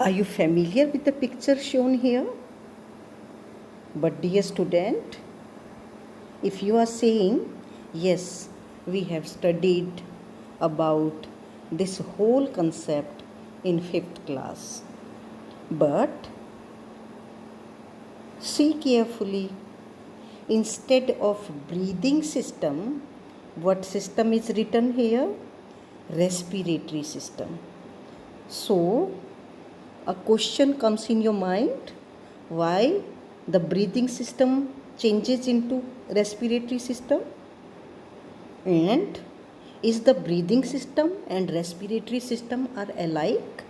Are you familiar with the picture shown here? But dear student, if you are saying, yes, we have studied about this whole concept in 5th class. But see carefully, instead of breathing system, what system is written here? Respiratory system. So, a question comes in your mind, why the breathing system changes into respiratory system? And is the breathing system and respiratory system are alike?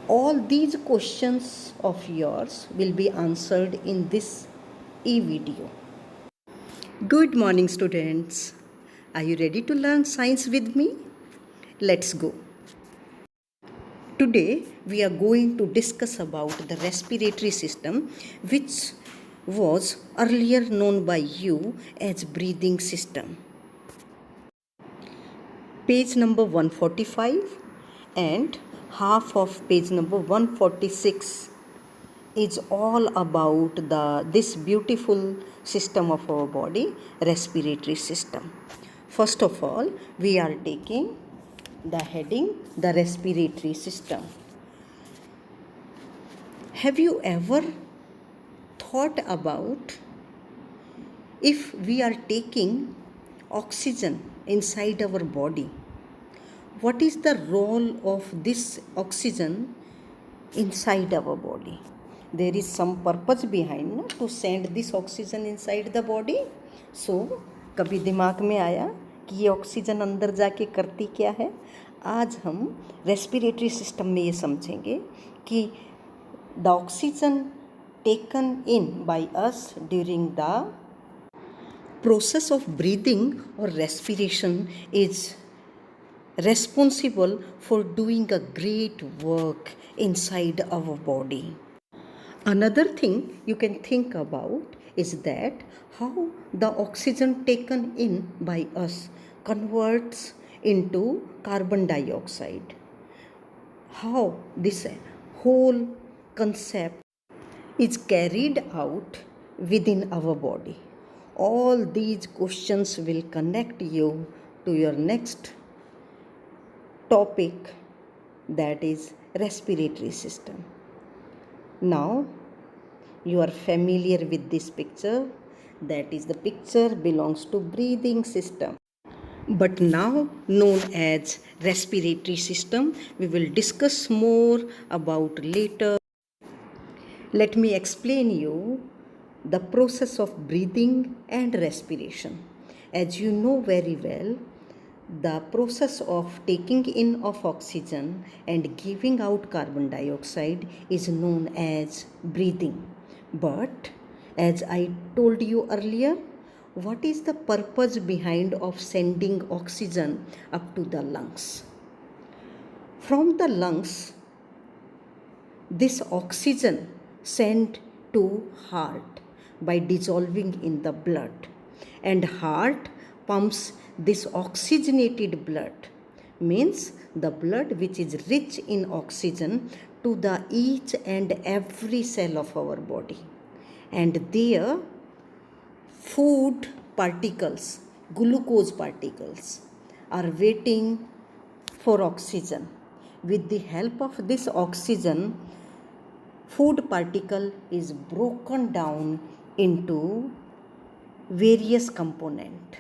All these questions of yours will be answered in this e-video. Good morning, students. Are you ready to learn science with me? Let's go. Today we are going to discuss about the respiratory system, which was earlier known by you as breathing system. Page number 145 and half of page number 146 is all about this beautiful system of our body, respiratory system. First of all, we are taking the heading, the respiratory system. Have you ever thought about if we are taking oxygen inside our body, what is the role of this oxygen inside our body? There is some purpose behind to send this oxygen inside the body. So, कभी दिमाग में आया कि ये oxygen अंदर जाके करती क्या है? आज हम रेस्पिरेटरी सिस्टम में ये समझेंगे कि the oxygen taken in by us during the process of breathing or respiration is responsible for doing a great work inside our body. Another thing you can think about is that how the oxygen taken in by us converts into carbon dioxide. How this whole concept is carried out within our body. All these questions will connect you to your next topic, that is respiratory system. Now you are familiar with this picture, that is the picture belongs to breathing system, but now known as respiratory system. We will discuss more about later. Let me explain you the process of breathing and respiration. As you know very well, the process of taking in of oxygen and giving out carbon dioxide is known as breathing. But as I told you earlier, what is the purpose behind of sending oxygen up to the lungs? From the lungs, this oxygen sent to heart by dissolving in the blood, and heart pumps this oxygenated blood, means the blood which is rich in oxygen, to the each and every cell of our body, and there food particles, glucose particles are waiting for oxygen. With the help of this oxygen, food particle is broken down into various components.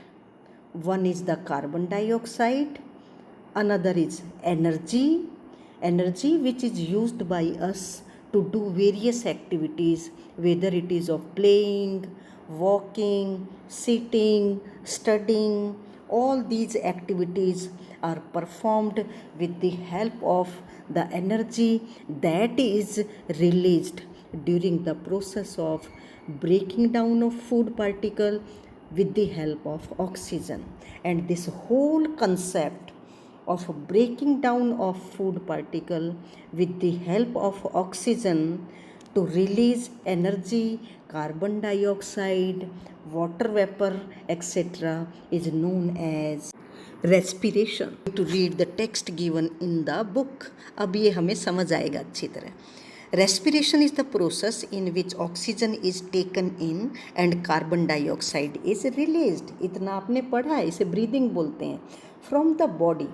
One is the carbon dioxide, another is energy which is used by us to do various activities, whether it is of playing, walking, sitting, studying. All these activities are performed with the help of the energy that is released during the process of breaking down of food particle with the help of oxygen. And this whole concept of breaking down of food particle with the help of oxygen to release energy, carbon dioxide, water vapor, etc. is known as respiration. To read the text given in the book. अब ये हमें समझ आएगा अच्छी तरह. Respiration is the process in which oxygen is taken in and carbon dioxide is released. इतना आपने पढ़ा है, इसे breathing बोलते हैं. From the body.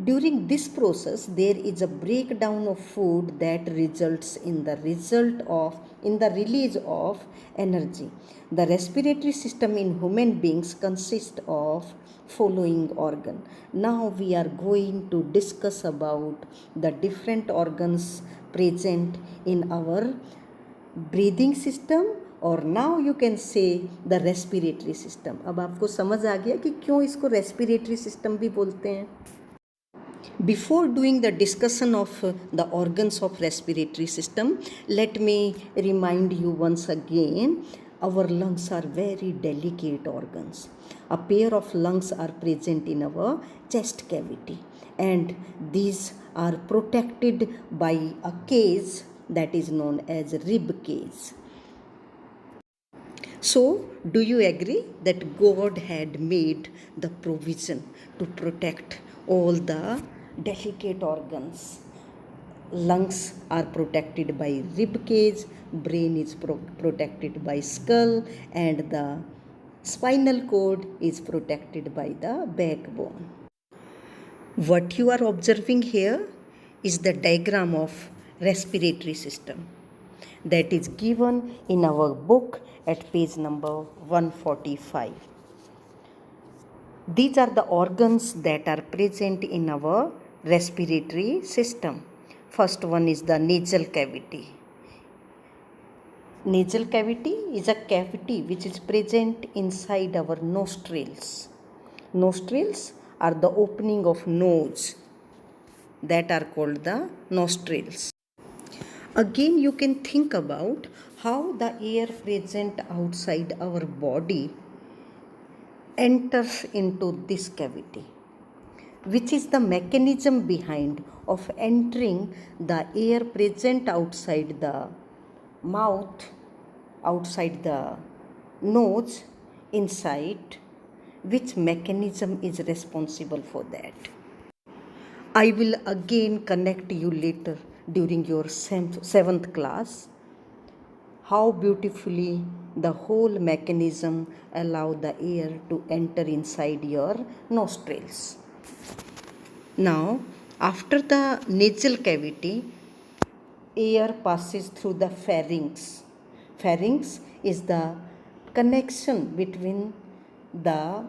During this process, there is a breakdown of food that results in the release of energy. The respiratory system in human beings consists of following organ. Now we are going to discuss about the different organs present in our breathing system, और now you can say the respiratory system. अब आपको समझ आ गया कि क्यों इसको respiratory system भी बोलते हैं. Before doing the discussion of the organs of respiratory system, let me remind you once again, our lungs are very delicate organs. A pair of lungs are present in our chest cavity, and these are protected by a cage that is known as rib cage. So, do you agree that God had made the provision to protect all the delicate organs? Lungs are protected by rib cage, brain is protected by skull, and the spinal cord is protected by the backbone. What you are observing here is the diagram of respiratory system that is given in our book at page number 145. These are the organs that are present in our respiratory system. First one is the nasal cavity. Nasal cavity is a cavity which is present inside our nostrils. Nostrils are the opening of nose that are called the nostrils. Again, you can think about how the air present outside our body enters into this cavity, which is the mechanism behind of entering the air present outside the mouth, outside the nose, inside. Which mechanism is responsible for that? I will again connect you later during your 7th class how beautifully the whole mechanism allow the air to enter inside your nostrils. Now, after the nasal cavity, air passes through the pharynx. Pharynx is the connection between the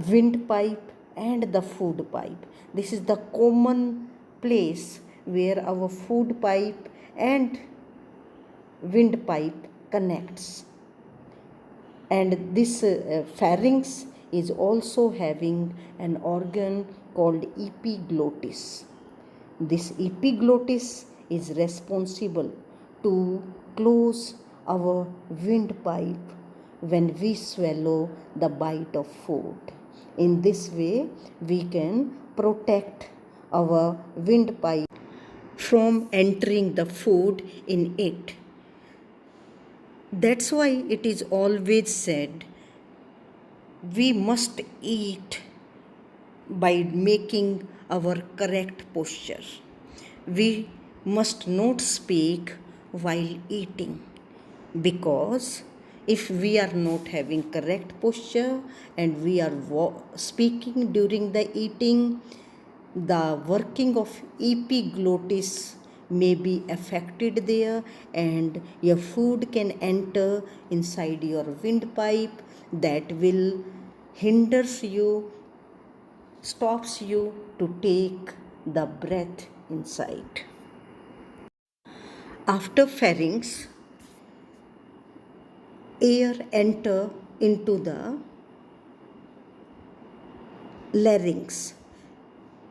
windpipe and the food pipe. This is the common place where our food pipe and windpipe connects. And this pharynx is also having an organ called epiglottis. This epiglottis is responsible to close our windpipe when we swallow the bite of food. In this way, we can protect our windpipe from entering the food in it. That's why it is always said we must eat by making our correct posture. We must not speak while eating, because if we are not having correct posture and we are speaking during the eating, the working of epiglottis may be affected there, and your food can enter inside your windpipe. That will hinders you, stops you to take the breath inside. After pharynx, air enter into the larynx,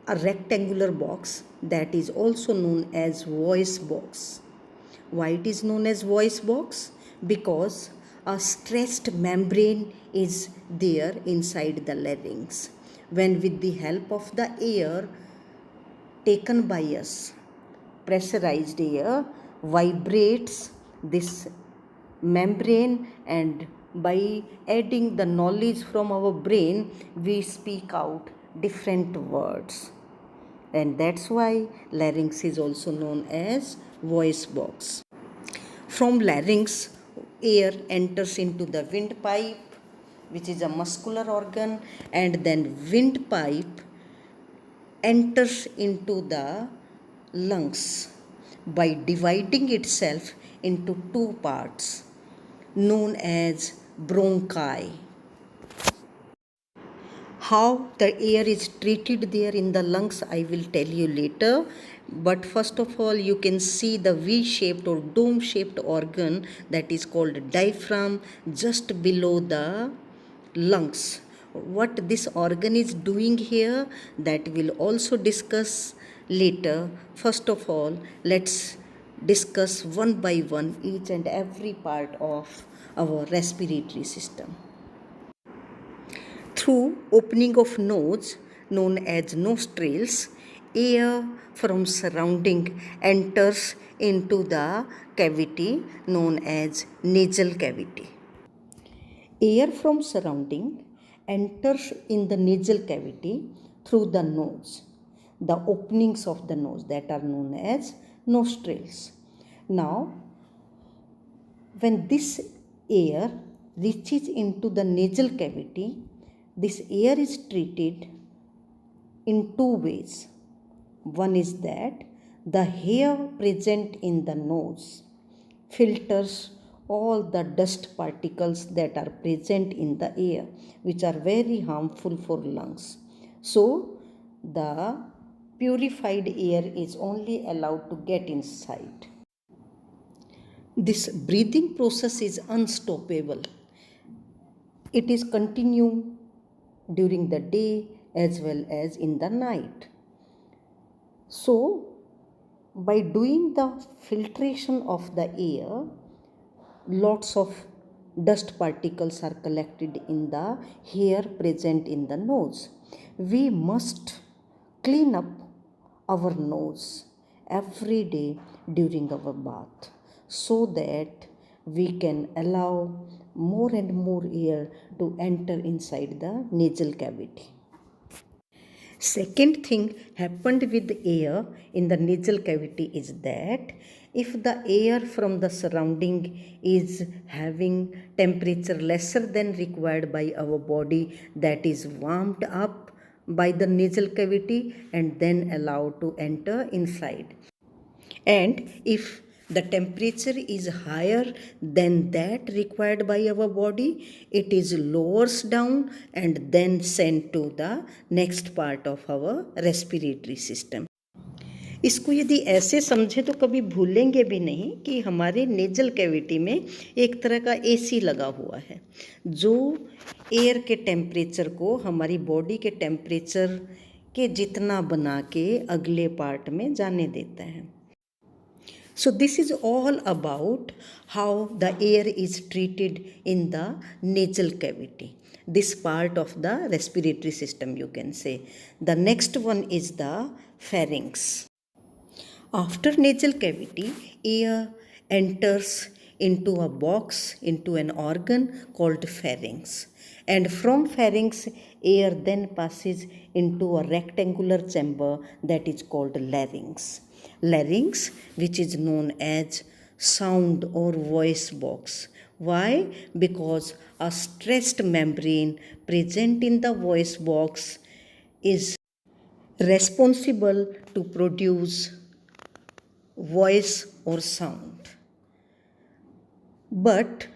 a rectangular box that is also known as voice box. Why it is known as voice box? Because a stressed membrane is there inside the larynx. When with the help of the air taken by us, pressurized air vibrates this membrane and by adding the knowledge from our brain, we speak out different words. And that's why larynx is also known as voice box. From larynx, air enters into the windpipe, which is a muscular organ, and then windpipe enters into the lungs by dividing itself into two parts known as bronchi. How the air is treated there in the lungs, I will tell you later. But first of all, you can see the V-shaped or dome-shaped organ that is called diaphragm just below the lungs. What this organ is doing here, that we'll also discuss later. First of all, let's discuss one by one each and every part of our respiratory system. Through opening of nose, known as nostrils, air from surrounding enters into the cavity known as nasal cavity. Air from surrounding enters in the nasal cavity through the nose, the openings of the nose that are known as nostrils. Now, when this air reaches into the nasal cavity, this air is treated in two ways. One is that the hair present in the nose filters all the dust particles that are present in the air, which are very harmful for lungs. So, the purified air is only allowed to get inside. This breathing process is unstoppable. It is continued during the day as well as in the night. So, by doing the filtration of the air, lots of dust particles are collected in the hair present in the nose. We must clean up our nose every day during our bath so that we can allow more and more air to enter inside the nasal cavity. Second thing happened with the air in the nasal cavity is that if the air from the surrounding is having temperature lesser than required by our body, that is warmed up by the nasal cavity and then allowed to enter inside. And if the temperature is higher than that required by our body, it is lowers down and then sent to the next part of our respiratory system. इसको यदि ऐसे समझे तो कभी भूलेंगे भी नहीं कि हमारे नेजल कैविटी में एक तरह का एसी लगा हुआ है जो एयर के टेम्परेचर को हमारी बॉडी के टेम्परेचर के जितना बना के अगले पार्ट में जाने देता है. So this is all about how the air is treated in the nasal cavity. This part of the respiratory system, you can say. The next one is the pharynx. After nasal cavity, air enters into a box, into an organ called pharynx. And from pharynx, air then passes into a rectangular chamber that is called larynx. Larynx, which is known as sound or voice box. Why? Because a stressed membrane present in the voice box is responsible to produce voice or sound. But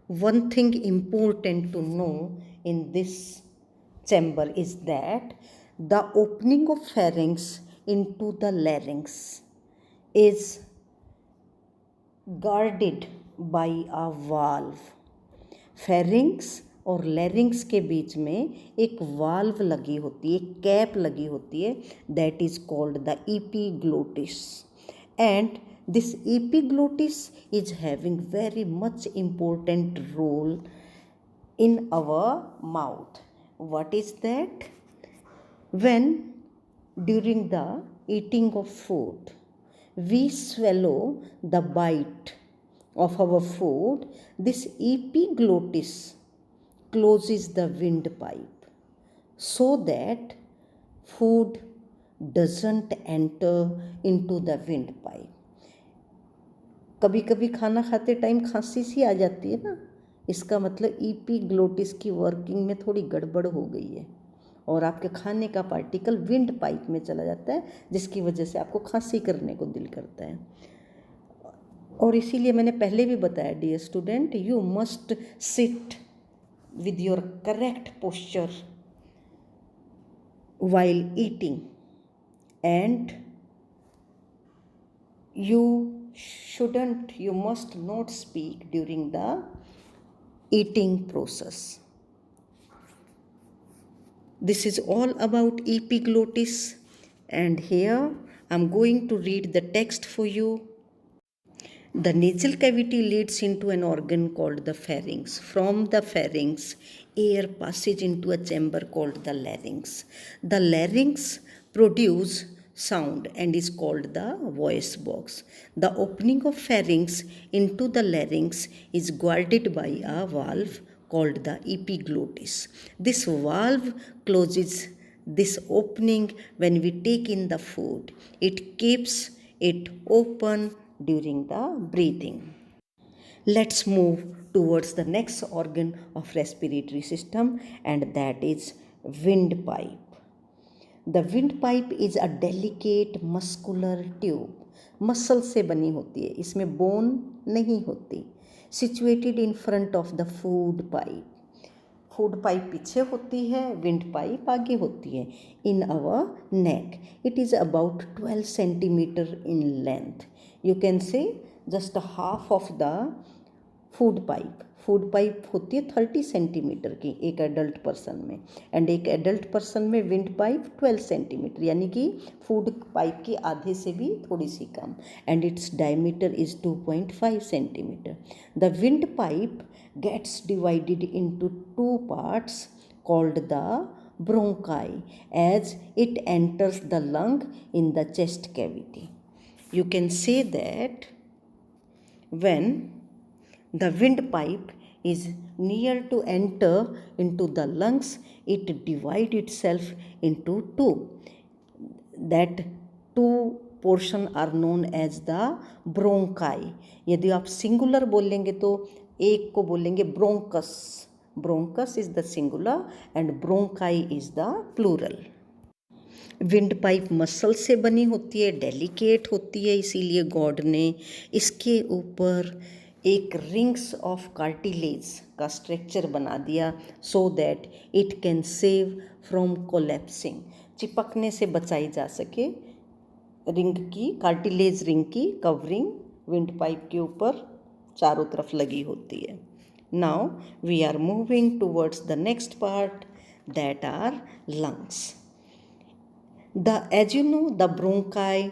one thing important to know in this chamber is that the opening of pharynx into the larynx is guarded by a valve. pharynx और larynx के बीच में एक valve लगी होती है, एक cap लगी होती है, that is called the epiglottis. And this epiglottis is having very much important role in our mouth. What is that? When during the eating of food, we swallow the bite of our food, this epiglottis closes the windpipe so that food doesn't enter into the windpipe. कभी कभी खाना खाते time खांसी सी आ जाती है ना, इसका मतलब ईपीग्लोटिस की वर्किंग में थोड़ी गड़बड़ हो गई है और आपके खाने का पार्टिकल विंड पाइप में चला जाता है, जिसकी वजह से आपको खांसी करने को दिल करता है। और इसीलिए मैंने पहले भी बताया dear student, you must sit with your correct posture while eating, and you must not speak during the eating process. This is all about epiglottis, and here I'm going to read the text for you. The nasal cavity leads into an organ called the pharynx. From the pharynx, air passes into a chamber called the larynx. The larynx produces sound and is called the voice box. The opening of pharynx into the larynx is guarded by a valve called the epiglottis. This valve closes this opening when we take in the food. It keeps it open during the breathing. Let's move towards the next organ of respiratory system, and that is windpipe. The windpipe is a delicate muscular tube. Muscle से बनी होती है, इसमें bone नहीं होती. Situated in front of the food pipe. Food pipe पीछे होती है, विंड पाइप आगे होती है. In our neck it is about 12 centimetre in length. You can say just half of the food pipe. Food pipe होती है 30 centimetre की एक एडल्ट पर्सन में, एंड एक एडल्ट पर्सन में विंड पाइप 12 सेंटीमीटर, यानी कि फूड पाइप की आधे से भी थोड़ी सी कम. And its diameter is 2.5 centimetre. The wind pipe gets divided into two parts called the bronchi as it enters the lung in the chest cavity. You can say that when the windpipe is near to enter into the lungs, it divides itself into two. That two portion are known as the bronchi. यदि आप singular बोलेंगे तो एक को बोलेंगे bronchus. Bronchus is the singular and bronchi is the plural. Windpipe muscle से बनी होती है, डेलिकेट होती है, इसीलिए गॉड ने इसके ऊपर एक रिंग्स ऑफ कार्टिलेज का स्ट्रक्चर बना दिया so that it can save from collapsing. चिपकने से बचाई जा सके. रिंग की, कार्टिलेज रिंग की कवरिंग विंड पाइप के ऊपर चारों तरफ लगी होती है. Now we are moving towards the next part, that are lungs. As you know, the bronchi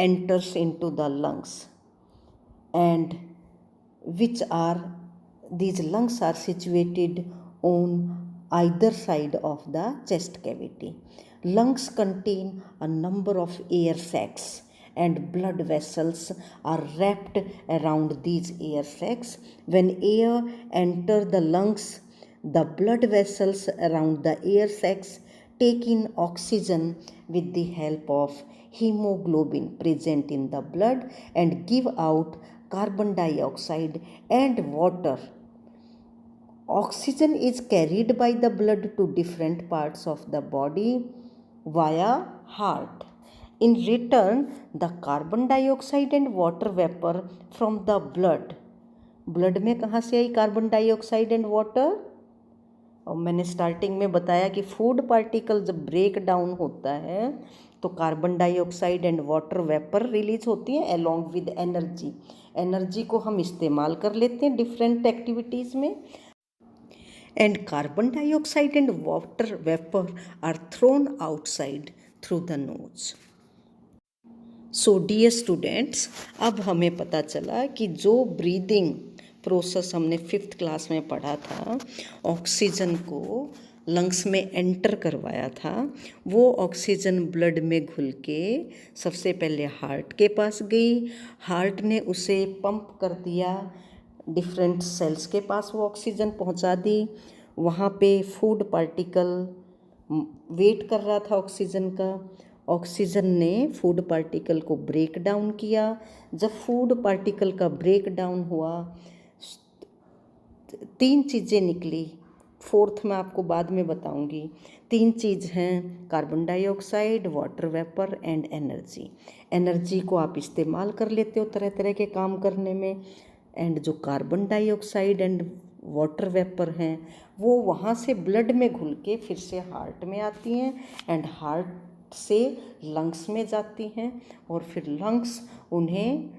enters into the lungs, and these lungs are situated on either side of the chest cavity. Lungs contain a number of air sacs, and blood vessels are wrapped around these air sacs. When air enters the lungs, the blood vessels around the air sacs take in oxygen with the help of hemoglobin present in the blood and give out carbon dioxide and water. Oxygen is carried by the blood to different parts of the body via heart. In return, the carbon dioxide and water vapor from the blood में कहाँ से आई carbon dioxide and water? और मैंने starting में बताया कि food particle जब break down होता है तो carbon dioxide and water vapour release होती है अलोंग विद एनर्जी. एनर्जी को हम इस्तेमाल कर लेते हैं डिफरेंट एक्टिविटीज़ में, and carbon dioxide and water vapour are thrown outside through the nose. So dear students, अब हमें पता चला कि जो ब्रीदिंग प्रोसेस हमने 5th क्लास में पढ़ा था, ऑक्सीजन को लंग्स में एंटर करवाया था वो ऑक्सीजन ब्लड में घुल के सबसे पहले हार्ट के पास गई, हार्ट ने उसे पंप कर दिया, डिफरेंट सेल्स के पास वो ऑक्सीजन पहुंचा दी। वहाँ पे फूड पार्टिकल वेट कर रहा था ऑक्सीजन का, ऑक्सीजन ने फूड पार्टिकल को ब्रेक डाउन किया। जब फूड पार्टिकल का ब्रेक डाउन हुआ 3 चीज़ें निकली, फोर्थ मैं आपको बाद में बताऊंगी। 3 चीज़ हैं, carbon dioxide, water vapour and energy. Energy को आप इस्तेमाल कर लेते हो तरह तरह के काम करने में, एंड जो carbon dioxide and water vapour हैं वो वहाँ से ब्लड में घुल के फिर से हार्ट में आती हैं एंड हार्ट से लंग्स में जाती हैं और फिर लंग्स उन्हें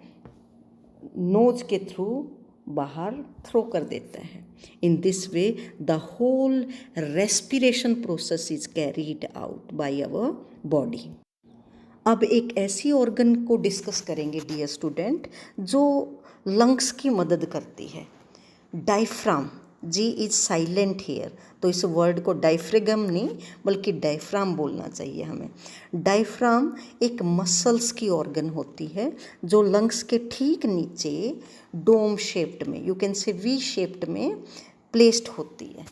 नोज के थ्रू बाहर थ्रो कर देता है। In this way the whole respiration process is carried out by our body. अब एक ऐसी ऑर्गन को डिस्कस करेंगे डियर स्टूडेंट जो लंग्स की मदद करती है, diaphragm. G is silent here, तो इस वर्ड को डायफ्रेगम नहीं बल्कि डायफ्राम बोलना चाहिए हमें। डायफ्राम एक मसल्स की ऑर्गन होती है जो लंग्स के ठीक नीचे डोम शेप्ड में, यू कैन से वी शेप्ड में प्लेस्ड होती है।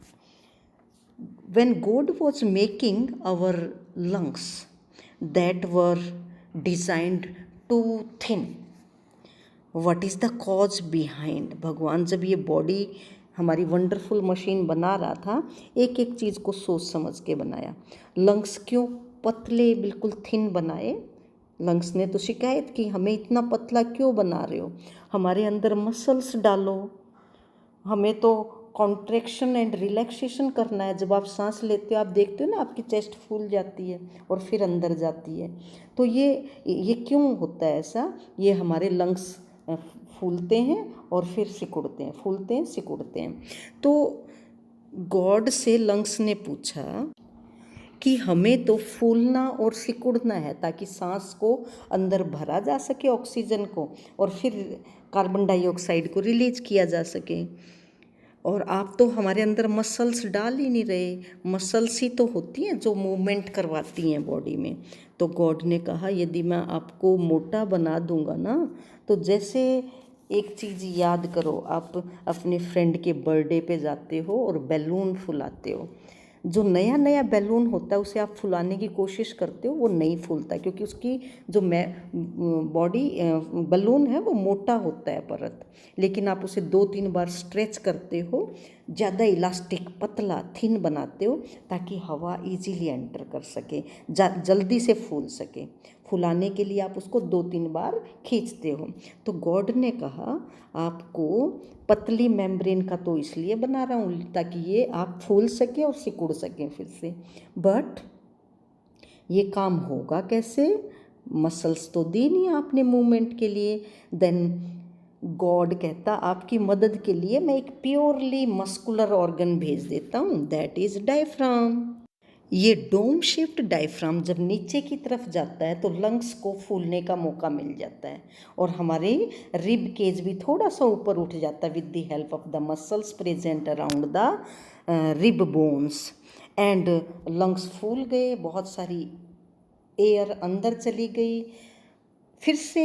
When God was making our lungs that were designed too thin, what is the cause behind? भगवान जब ये बॉडी हमारी वंडरफुल मशीन बना रहा था एक एक चीज़ को सोच समझ के बनाया। लंग्स क्यों पतले बिल्कुल थिन बनाए? लंग्स ने तो शिकायत की हमें इतना पतला क्यों बना रहे हो, हमारे अंदर मसल्स डालो, हमें तो कॉन्ट्रैक्शन एंड रिलैक्सेशन करना है। जब आप सांस लेते हो आप देखते हो ना आपकी चेस्ट फूल जाती है और फिर अंदर जाती है, तो ये क्यों होता है ऐसा? ये हमारे लंग्स फूलते हैं और फिर सिकुड़ते हैं, फूलते हैं सिकुड़ते हैं। तो गॉड से लंग्स ने पूछा कि हमें तो फूलना और सिकुड़ना है ताकि सांस को अंदर भरा जा सके ऑक्सीजन को और फिर कार्बन डाइऑक्साइड को रिलीज किया जा सके, और आप तो हमारे अंदर मसल्स डाल ही नहीं रहे। मसल्स ही तो होती हैं जो मूवमेंट करवाती हैं बॉडी में। तो गॉड ने कहा यदि मैं आपको मोटा बना दूंगा ना, तो जैसे एक चीज़ याद करो, आप अपने फ्रेंड के बर्थडे पे जाते हो और बैलून फुलाते हो, जो नया नया बैलून होता है उसे आप फुलाने की कोशिश करते हो, वो नहीं फूलता क्योंकि उसकी जो बॉडी बैलून है वो मोटा होता है परत। लेकिन आप उसे 2-3 बार स्ट्रेच करते हो, ज़्यादा इलास्टिक पतला थिन बनाते हो ताकि हवा इजीली एंटर कर सके, जल्दी से फूल सके। फुलाने के लिए आप उसको 2-3 बार खींचते हो। तो गॉड ने कहा आपको पतली मेम्ब्रेन का तो इसलिए बना रहा हूँ ताकि ये आप फूल सके और सिकुड़ सकें फिर से। बट ये काम होगा कैसे? मसल्स तो दी नहीं आपने मूवमेंट के लिए। देन गॉड कहता आपकी मदद के लिए मैं एक प्योरली मस्कुलर ऑर्गन भेज देता हूँ, दैट इज डायफ्राम। ये डोम शिफ्ट डायफ्राम जब नीचे की तरफ जाता है तो लंग्स को फूलने का मौका मिल जाता है और हमारे रिब केज भी थोड़ा सा ऊपर उठ जाता है with the help of the muscles present around the rib bones, and lungs फूल गए, बहुत सारी एयर अंदर चली गई, फिर से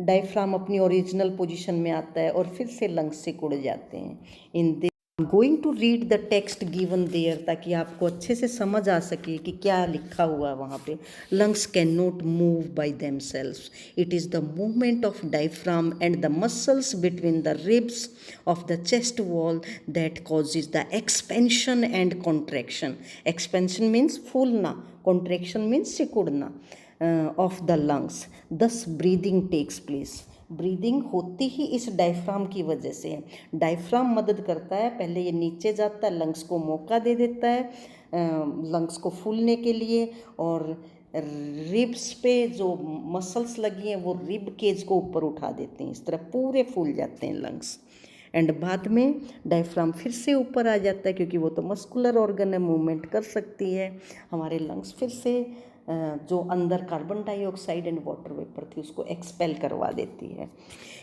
डायफ्राम अपनी ओरिजिनल पोजीशन में आता है और फिर से लंग्स सिकुड़ जाते हैं। In going to read the text given there ताकि आपको अच्छे से समझ आ सके कि क्या लिखा हुआ है वहाँ पे। Lungs can not move by themselves, it is the movement of diaphragm and the muscles between the ribs of the chest wall that causes the expansion and contraction. Expansion means फूलना, कॉन्ट्रैक्शन मीन्स सिकुड़ना of the lungs. दस breathing takes place. Breathing होती ही इस diaphragm की वजह से है। Diaphragm मदद करता है, पहले ये नीचे जाता है, लंग्स को मौका दे देता है लंग्स को फूलने के लिए, और रिब्स पे जो मसल्स लगी हैं वो रिब केज को ऊपर उठा देते हैं, इस तरह पूरे फूल जाते हैं लंग्स। एंड बाद में डायफ्राम फिर से ऊपर आ जाता है क्योंकि वो तो मस्कुलर ऑर्गन है, मूवमेंट कर सकती है। हमारे लंग्स फिर से जो अंदर carbon dioxide and water vapour थी उसको एक्सपेल करवा देती है।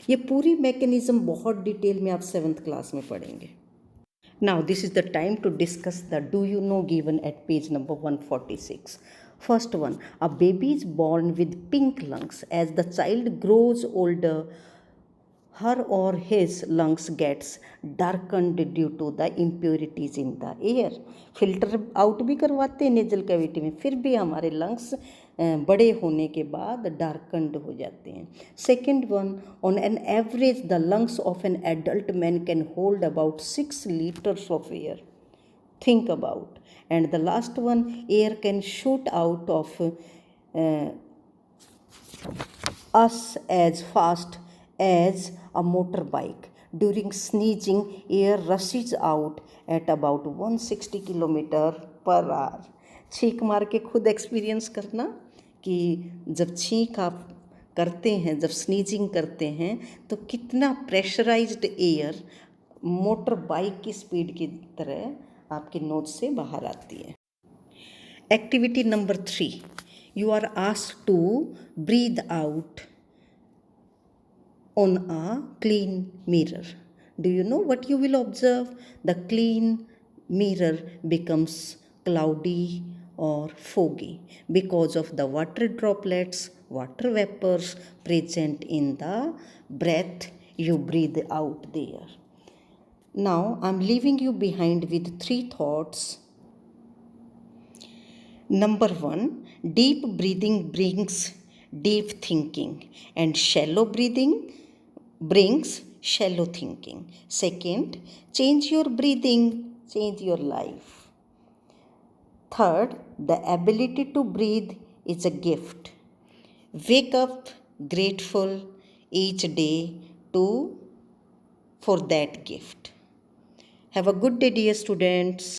ये पूरी मैकेनिज़्म बहुत डिटेल में आप 7th क्लास में पढ़ेंगे। Now, this is the time to discuss the do you know given at page number 146. First one, a baby is born with pink lungs. As the child grows older, her or his lungs gets darkened due to the impurities in the air. Filter out भी करवाते हैं nasal cavity में, फिर भी हमारे lungs बड़े होने के बाद डार्कन्ड हो जाते हैं. Second one, on an average the lungs of an adult man can hold about 6 liters of air. Think about. And the last one, air can shoot out of us as fast as a motorbike. During sneezing, air rushes out at about 160 km/h. छींक मार के खुद experience करना कि जब छींक आप करते हैं, जब स्नीजिंग करते हैं तो कितना प्रेशराइज्ड एयर मोटर बाइक की स्पीड की तरह आपके नोज से बाहर आती है. Activity number 3, you are asked to breathe out on a clean mirror. Do you know what you will observe? The clean mirror becomes cloudy or foggy because of the water droplets, water vapors present in the breath you breathe out there. Now I'm leaving you behind with 3 thoughts. Number 1, deep breathing brings deep thinking, and shallow breathing brings shallow thinking. Second, change your breathing, change your life. Third, the ability to breathe is a gift. Wake up grateful each day for that gift. Have a good day, dear students.